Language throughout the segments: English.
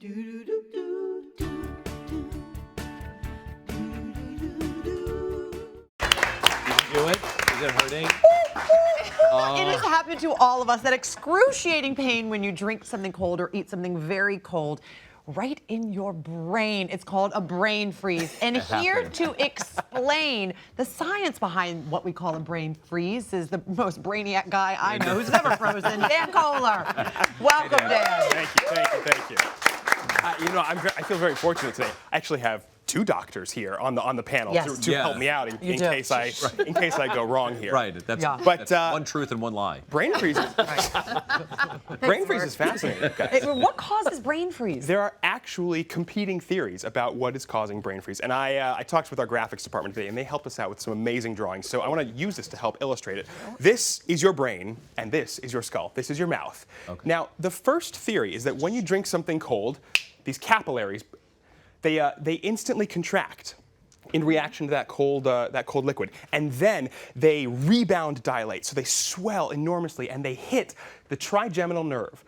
Did you do it? Is it hurting? It has happened to all of us, that excruciating pain when you drink something cold or eat something very cold, right in your brain. It's called a brain freeze. And here to explain the science behind what we call a brain freeze is the most brainiac guy I know who's never frozen, Dan Kohler. Welcome, Dan. Thank you. I feel very fortunate today. I actually have two doctors here on the panel to help me out in case I go wrong here. Right. That's one truth and one lie. Brain freeze. Brain freeze is fascinating. Okay. What causes brain freeze? There are actually competing theories about what is causing brain freeze, and I talked with our graphics department today, and they helped us out with some amazing drawings. So I want to use this to help illustrate it. This is your brain, and this is your skull. This is your mouth. Okay. Now, the first theory is that when you drink something cold, these capillaries, they instantly contract in reaction to that cold liquid, and then they rebound dilate. So they swell enormously, and they hit the trigeminal nerve,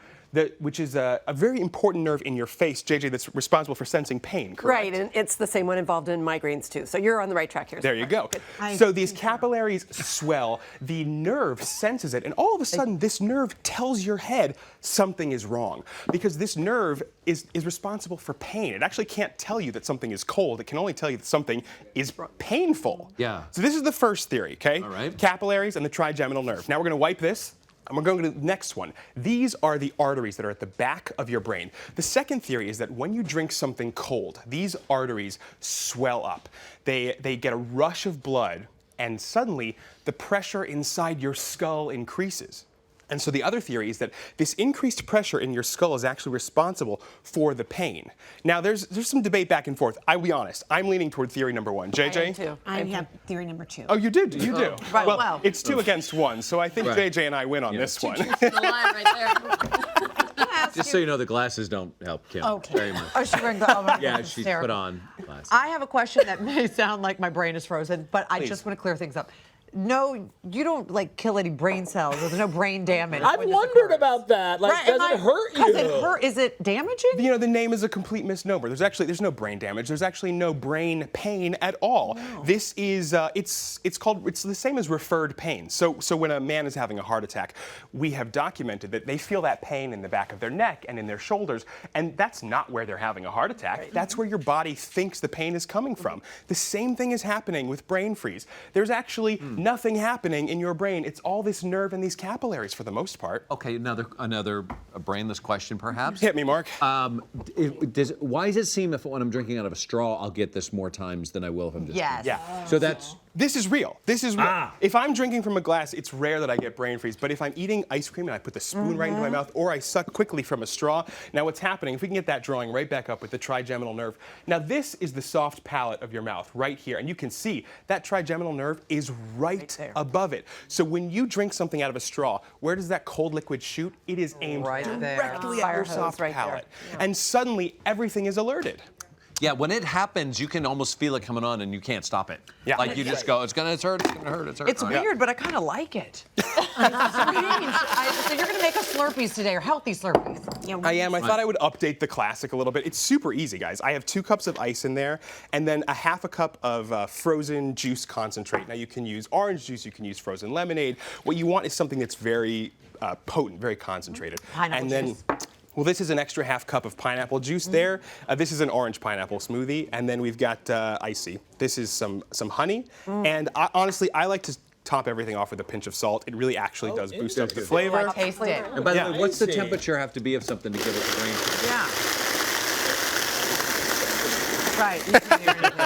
which is a very important nerve in your face, JJ, that's responsible for sensing pain, correct? Right, and it's the same one involved in migraines too. So you're on the right track here. There you go. So these capillaries swell, the nerve senses it, and all of a sudden this nerve tells your head something is wrong, because this nerve is responsible for pain. It actually can't tell you that something is cold. It can only tell you that something is painful. Yeah. So this is the first theory, okay? All right. Capillaries and the trigeminal nerve. Now we're going to wipe this. And we're going to the next one. These are the arteries that are at the back of your brain. The second theory is that when you drink something cold, these arteries swell up. They get a rush of blood, and suddenly the pressure inside your skull increases. And so the other theory is that this increased pressure in your skull is actually responsible for the pain. Now, there's some debate back and forth. I'll be honest. I'm leaning toward theory number one. JJ? I have theory number two. Oh, you do? You do? Right, well, it's 2 against 1, so I think JJ and I win on this one. Just so you know, the glasses don't help Kim very much. Oh, she wearing glasses. Yeah, she's put on glasses. I have a question that may sound like my brain is frozen, but I just want to clear things up. No, you don't kill any brain cells. There's no brain damage. I've wondered about that. Does it hurt you? Does it hurt? Is it damaging? You know, the name is a complete misnomer. There's no brain damage. There's actually no brain pain at all. No. This is it's the same as referred pain. So when a man is having a heart attack, we have documented that they feel that pain in the back of their neck and in their shoulders, and that's not where they're having a heart attack. Right. That's where your body thinks the pain is coming from. The same thing is happening with brain freeze. There's actually nothing happening in your brain. It's all this nerve and these capillaries for the most part. Okay, another brainless question, perhaps. Hit me, Mark. Why does it seem if when I'm drinking out of a straw, I'll get this more times than I will if I'm just Yes. Yeah. So that's. This is real. This is real. If I'm drinking from a glass, it's rare that I get brain freeze. But if I'm eating ice cream and I put the spoon right into my mouth, or I suck quickly from a straw, now what's happening, if we can get that drawing right back up with the trigeminal nerve. Now this is the soft palate of your mouth right here. And you can see that trigeminal nerve is right above it. So when you drink something out of a straw, where does that cold liquid shoot? It is aimed directly at your soft palate. And suddenly everything is alerted. Yeah, when it happens, you can almost feel it coming on and you can't stop it. Yeah. Like you just go, it's gonna hurt, it's hurt. It's weird, but I kind of like it. So you're gonna make us Slurpees today, or healthy Slurpees. I am. I thought I would update the classic a little bit. It's super easy, guys. I have 2 cups of ice in there, and then a half a cup of frozen juice concentrate. Now you can use orange juice, you can use frozen lemonade. What you want is something that's very potent, very concentrated. Pineapple juice. Well, this is an extra half cup of pineapple juice there. This is an orange pineapple smoothie. And then we've got icy. This is some honey. And honestly, I like to top everything off with a pinch of salt. It really actually does boost up the flavor. I taste it. And by the way, what's the temperature have to be of something to give it the brain freeze? Yeah. Right. You can hear anything.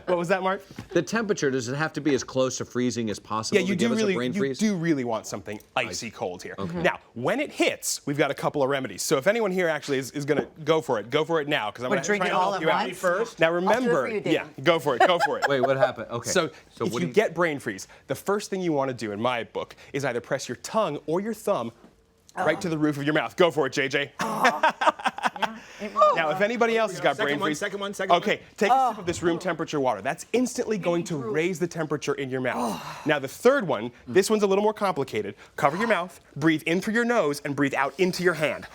What was that, Mark? The temperature, does it have to be as close to freezing as possible to give us a brain freeze? You do really want something icy cold here. Okay. Now, when it hits, we've got a couple of remedies. So if anyone here actually is going to go for it now, because I'm going to drink try it to all help at you out. once? First. Now remember, go for it. Wait, what happened? Okay. So if you get brain freeze, the first thing you want to do, in my book, is either press your tongue or your thumb right to the roof of your mouth. Go for it, JJ. Now, if anybody else has got brain freeze, Second one. Okay, take a sip of this room temperature water. That's instantly going to raise the temperature in your mouth. Now, the third one, this one's a little more complicated. Cover your mouth, breathe in through your nose, and breathe out into your hand.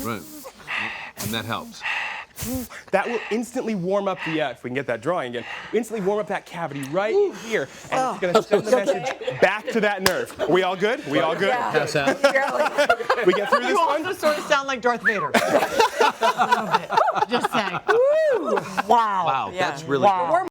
Right. And that helps. That will instantly warm up the, if we can get that drawing again, instantly warm up that cavity right in here. And it's going to send the message back to that nerve. Are we all good? We all good? Yeah. Pass out. We get through this You one? also sort of sound like Darth Vader. A little bit. Just saying. Wow. Wow, Yeah. that's really Wow. good.